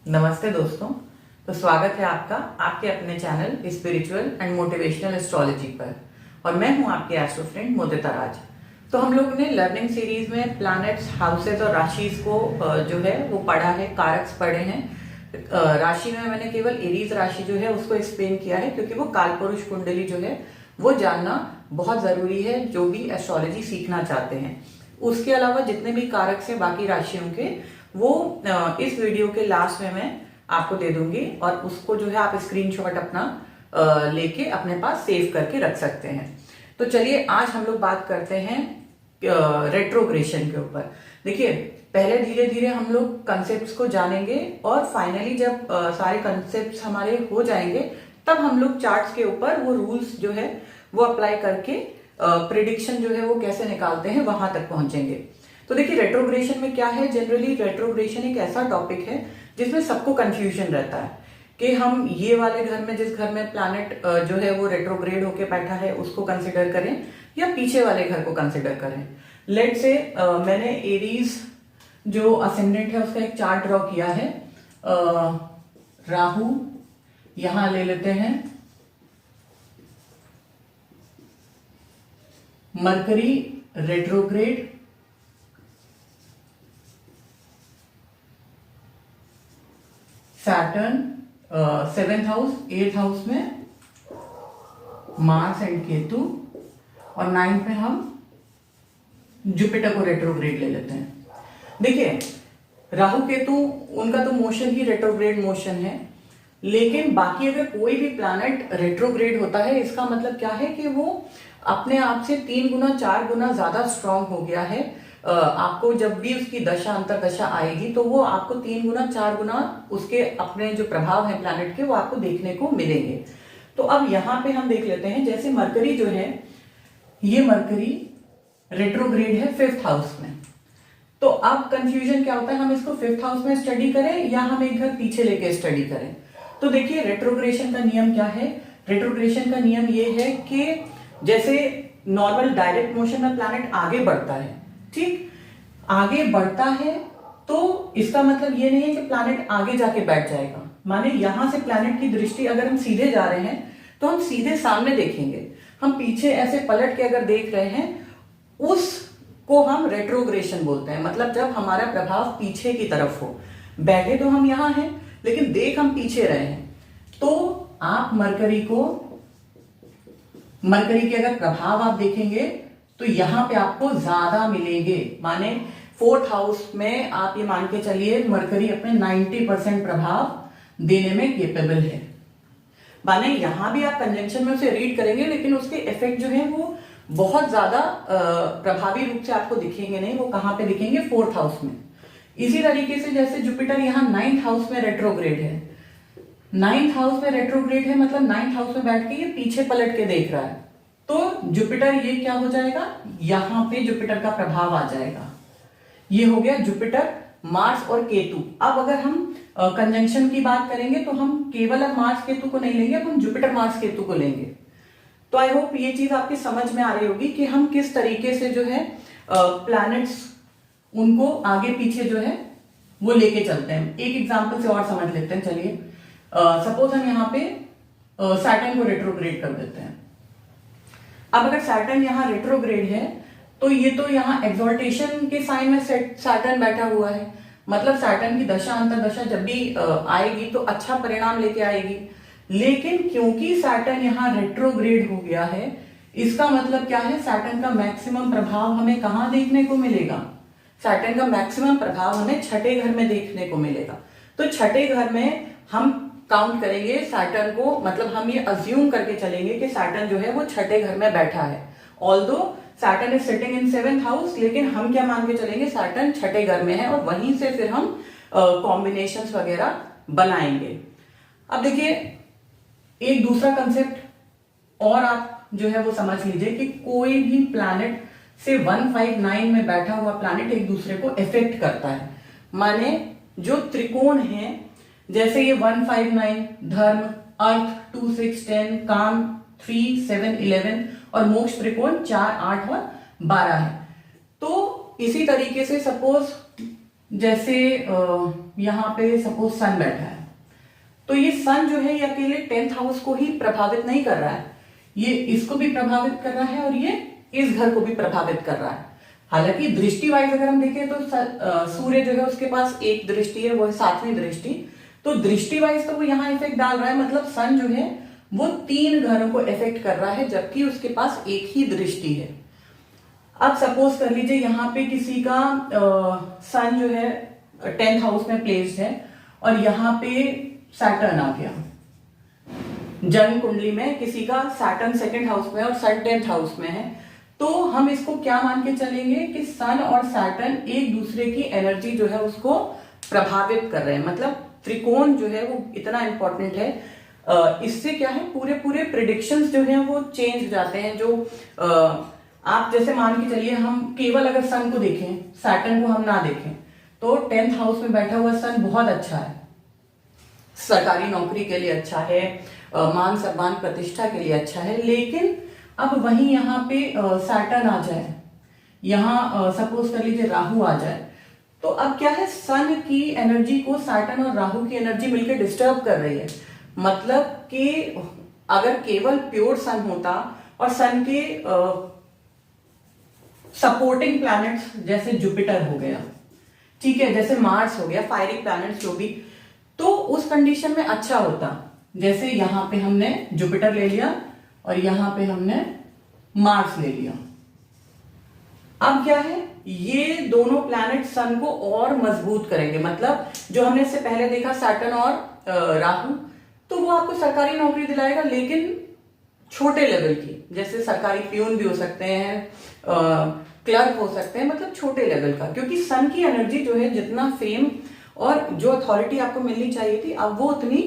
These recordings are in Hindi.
नमस्ते दोस्तों। तो स्वागत है आपका आपके अपने channel spiritual and motivational astrology पर और मैं हूं आपके एस्ट्रो फ्रेंड मोदिता राज। तो हम लोग ने लर्निंग सीरीज में प्लैनेट्स, हाउसेस और राशिस को जो है वो पढ़ा है, कारक्स पढ़े हैं। राशि में मैंने केवल एरीज राशि जो है उसको एक्सप्लेन किया है क्योंकि वो कालपुरुष कुंडली जो है वो जानना बहुत जरूरी है जो भी एस्ट्रोलॉजी सीखना चाहते हैं। उसके अलावा जितने भी कारक हैं बाकी राशियों के वो इस वीडियो के लास्ट में मैं आपको दे दूंगी और उसको जो है आप स्क्रीनशॉट अपना लेके अपने पास सेव करके रख सकते हैं। तो चलिए आज हम लोग बात करते हैं रेट्रोग्रेशन के ऊपर। देखिए, पहले धीरे धीरे हम लोग कंसेप्ट्स को जानेंगे और फाइनली जब सारे कंसेप्ट्स हमारे हो जाएंगे तब हम लोग चार्ट्स के ऊपर वो रूल्स जो है वो अप्लाई करके प्रिडिक्शन जो है वो कैसे निकालते हैं वहां तक पहुंचेंगे। तो देखिए, रेट्रोग्रेशन में क्या है, जनरली रेट्रोग्रेशन एक ऐसा टॉपिक है जिसमें सबको कंफ्यूजन रहता है कि हम ये वाले घर में, जिस घर में प्लैनेट जो है वो रेट्रोग्रेड होके बैठा है उसको कंसिडर करें या पीछे वाले घर को कंसिडर करें। लेट से मैंने एरीज जो असेंडेंट है उसका एक चार्ट ड्रॉ किया है। राहु यहां ले लेते हैं, mercury retrograde, Saturn 7th house, 8th house में मार्स एंड केतु और 9th में हम जुपिटर को रेट्रोग्रेड ले लेते हैं। देखिए, राहु केतु उनका तो मोशन ही रेट्रोग्रेड मोशन है, लेकिन बाकी अगर कोई भी प्लैनेट रेट्रोग्रेड होता है इसका मतलब क्या है कि वो अपने आप से 3 गुना 4 गुना ज्यादा स्ट्रांग हो गया है। आपको जब भी उसकी दशा अंतरदशा आएगी तो वो आपको 3 गुना 4 गुना उसके अपने जो प्रभाव है प्लैनेट के वो आपको देखने को मिलेंगे। तो अब यहाँ पे हम देख लेते हैं, जैसे मरकरी जो है, ये मरकरी रेट्रोग्रेड है 5th हाउस में। तो अब कंफ्यूजन क्या होता है, हम इसको 5th हाउस में स्टडी करें या हम एक घर पीछे लेके स्टडी करें। तो देखिए, रेट्रोग्रेशन का नियम क्या है। रेट्रोग्रेशन का नियम ये है कि जैसे नॉर्मल डायरेक्ट मोशन में प्लैनेट आगे बढ़ता है, ठीक, आगे बढ़ता है तो इसका मतलब ये नहीं है कि प्लैनेट आगे जाके बैठ जाएगा। माने यहां से प्लैनेट की दृष्टि अगर हम सीधे जा रहे हैं तो हम सीधे सामने देखेंगे, हम पीछे ऐसे पलट के अगर देख रहे हैं उसको हम रेट्रोग्रेशन बोलते हैं। मतलब जब हमारा प्रभाव पीछे की तरफ हो, बैठे तो हम यहां हैं लेकिन देख हम पीछे रहे हैं, तो आप मरकरी के अगर प्रभाव आप देखेंगे तो यहां पे आपको ज्यादा मिलेंगे। माने 4th हाउस में आप ये मान के चलिए मरकरी अपने 90% प्रभाव देने में केपेबल है। माने यहां भी आप कंजंक्शन में उसे रीड करेंगे लेकिन उसके इफेक्ट जो है वो बहुत ज्यादा प्रभावी रूप से आपको दिखेंगे नहीं। वो कहां पे दिखेंगे, 4th हाउस में। इसी तरीके से जैसे जुपिटर यहां 9th हाउस में रेट्रोग्रेड है, 9th हाउस में रेट्रोग्रेड है मतलब 9th हाउस में बैठ के ये पीछे पलट के देख रहा है, तो जुपिटर ये क्या हो जाएगा, यहां पे जुपिटर का प्रभाव आ जाएगा। ये हो गया जुपिटर, मार्स और केतु। अब अगर हम कंजंक्शन की बात करेंगे तो हम केवल अब मार्स केतु को नहीं लेंगे, अब हम जुपिटर मार्स केतु को लेंगे। तो आई होप ये चीज आपकी समझ में आ रही होगी कि हम किस तरीके से जो है प्लैनेट्स उनको आगे पीछे जो है वो लेके चलते हैं। एक एग्जांपल से और समझ लेते हैं। चलिए, सपोज हम यहाँ पे सैटर्न को रेट्रोग्रेड कर देते हैं। अब अगर सैटर्न यहाँ रेट्रोग्रेड है तो ये तो यहाँ एक्सॉल्टेशन के साइन में सैटर्न बैठा हुआ है, मतलब सैटर्न की दशा अंतरदशा जब भी आएगी तो अच्छा परिणाम लेके आएगी। लेकिन क्योंकि सैटर्न यहाँ रेट्रोग्रेड हो गया है, इसका मतलब क्या है, सैटर्न का मैक्सिमम प्रभाव हमें कहाँ देखने को मिलेगा, सैटर्न का मैक्सिमम प्रभाव हमें छठे घर में देखने को मिलेगा। तो छठे घर में हम काउंट करेंगे सैटर्न को, मतलब हम ये अज्यूम करके चलेंगे कि सैटर्न जो है वो छठे घर में बैठा है। Although Saturn is sitting in 7th house, लेकिन हम क्या मान के चलेंगे, सैटर्न छठे घर में है और वहीं से फिर हम कॉम्बिनेशंस वगैरह बनाएंगे। अब देखिए, एक दूसरा कंसेप्ट और आप जो है वो समझ लीजिए कि कोई भी प्लैनेट से 159 में बैठा हुआ प्लैनेट एक दूसरे को इफेक्ट करता है। माने जो त्रिकोण है, जैसे ये 159 धर्म, अर्थ 2 6 10, काम 3 7 11 और मोक्ष त्रिकोण 4 8 और 12 है। तो इसी तरीके से सपोज जैसे यहाँ पे सपोज सन बैठा है, तो ये सन जो है ये अकेले 10th हाउस को ही प्रभावित नहीं कर रहा है, ये इसको भी प्रभावित कर रहा है और ये इस घर को भी प्रभावित कर रहा है। हालांकि दृष्टि वाइज अगर हम देखें तो सूर्य जो है उसके पास एक दृष्टि है, वो है 7वीं दृष्टि, तो दृष्टि वाइज तो वो यहाँ इफेक्ट डाल रहा है, मतलब सन जो है वो 3 घरों को इफेक्ट कर रहा है, जबकि उसके पास एक ही दृष्टि है। अब सपोज कर लीजिए यहाँ पे किसी का सन जो है 10th हाउस में प्लेस्ड है और यहाँ पे सैटर्न आ गया, जन्म कुंडली में किसी का सैटर्न 2nd हाउस में और सन 10th हाउस में है, तो हम इसको क्या मान के चलेंगे कि सन और सैटर्न एक दूसरे की एनर्जी जो है उसको प्रभावित कर रहे हैं। मतलब त्रिकोण जो है वो इतना इंपॉर्टेंट है, इससे क्या है पूरे पूरे प्रिडिक्शंस जो है वो चेंज हो जाते हैं। जो आप जैसे मान के चलिए हम केवल अगर सन को देखें, सैटर्न को हम ना देखें, तो 10th हाउस में बैठा हुआ सन बहुत अच्छा है, सरकारी नौकरी के लिए अच्छा है, मान सम्मान प्रतिष्ठा के लिए अच्छा है। लेकिन अब वहीं यहाँ पे सैटर्न आ जाए, यहाँ सपोज कर लीजिए राहु आ जाए, तो अब क्या है सन की एनर्जी को सैटर्न और राहु की एनर्जी मिलकर डिस्टर्ब कर रही है। मतलब कि अगर केवल प्योर सन होता और सन के सपोर्टिंग प्लैनेट्स जैसे जुपिटर हो गया, ठीक है, जैसे मार्स हो गया, फायरिंग प्लैनेट्स जो भी, तो उस कंडीशन में अच्छा होता। जैसे यहां पे हमने जुपिटर ले लिया और यहां पे हमने मार्स ले लिया। अब क्या है, ये दोनों प्लैनेट सन को और मजबूत करेंगे। मतलब जो हमने इससे पहले देखा सैटर्न और राहु, तो वो आपको सरकारी नौकरी दिलाएगा, लेकिन छोटे लेवल की, जैसे सरकारी प्यून भी हो सकते हैं, क्लर्क हो सकते हैं, मतलब छोटे लेवल का, क्योंकि सन की एनर्जी जो है जितना फेम और जो अथॉरिटी आपको मिलनी चाहिए थी, अब वो उतनी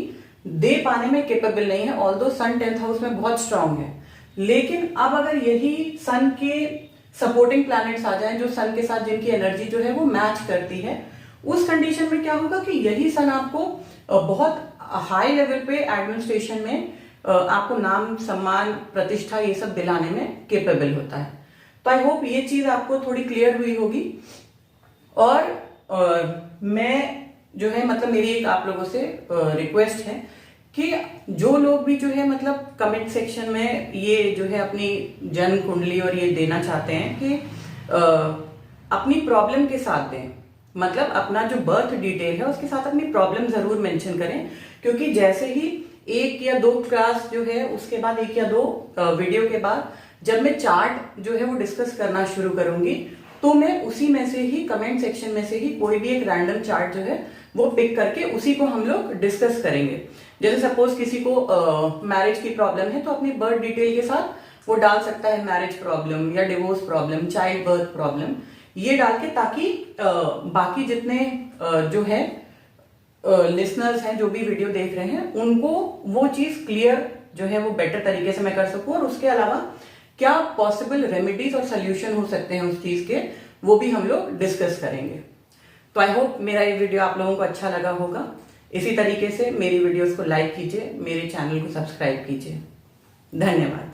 दे पाने में केपेबल नहीं है। ऑल्दो सन 10th हाउस में बहुत स्ट्रांग है, लेकिन अब अगर यही सन के सपोर्टिंग प्लैनेट्स आ जाएं जो सन के साथ जिनकी एनर्जी जो है वो मैच करती है, उस कंडीशन में क्या होगा कि यही सन आपको बहुत हाई लेवल पे एडमिनिस्ट्रेशन में आपको नाम सम्मान प्रतिष्ठा ये सब दिलाने में केपेबल होता है। तो आई होप ये चीज आपको थोड़ी क्लियर हुई होगी। और मैं जो है मतलब मेरी एक आप लोगों से रिक्वेस्ट है कि जो लोग भी जो है मतलब कमेंट सेक्शन में ये जो है अपनी जन्म कुंडली और ये देना चाहते हैं कि अपनी प्रॉब्लम के साथ दें, मतलब अपना जो बर्थ डिटेल है उसके साथ अपनी प्रॉब्लम जरूर मेंशन करें, क्योंकि जैसे ही 1 या 2 क्लास जो है उसके बाद 1 या 2 वीडियो के बाद जब मैं चार्ट जो है वो डिस्कस करना शुरू करूंगी, तो मैं उसी में से ही कमेंट सेक्शन में से ही कोई भी एक रैंडम चार्ट जो है वो पिक करके उसी को हम लोग डिस्कस करेंगे। जैसे सपोज किसी को मैरिज की प्रॉब्लम है, तो अपनी बर्थ डिटेल के साथ वो डाल सकता है मैरिज प्रॉब्लम या divorce problem, child birth problem, ये डाल के, ताकि बाकी जितने जो है लिसनर्स हैं जो भी वीडियो देख रहे हैं उनको वो चीज क्लियर जो है वो बेटर तरीके से मैं कर सकूं, और उसके अलावा क्या पॉसिबल रेमेडीज और सोल्यूशन हो सकते हैं उस चीज के, वो भी हम लोग डिस्कस करेंगे। तो आई होप मेरा ये वीडियो आप लोगों को अच्छा लगा होगा। इसी तरीके से मेरी वीडियोस को लाइक कीजिए, मेरे चैनल को सब्सक्राइब कीजिए। धन्यवाद।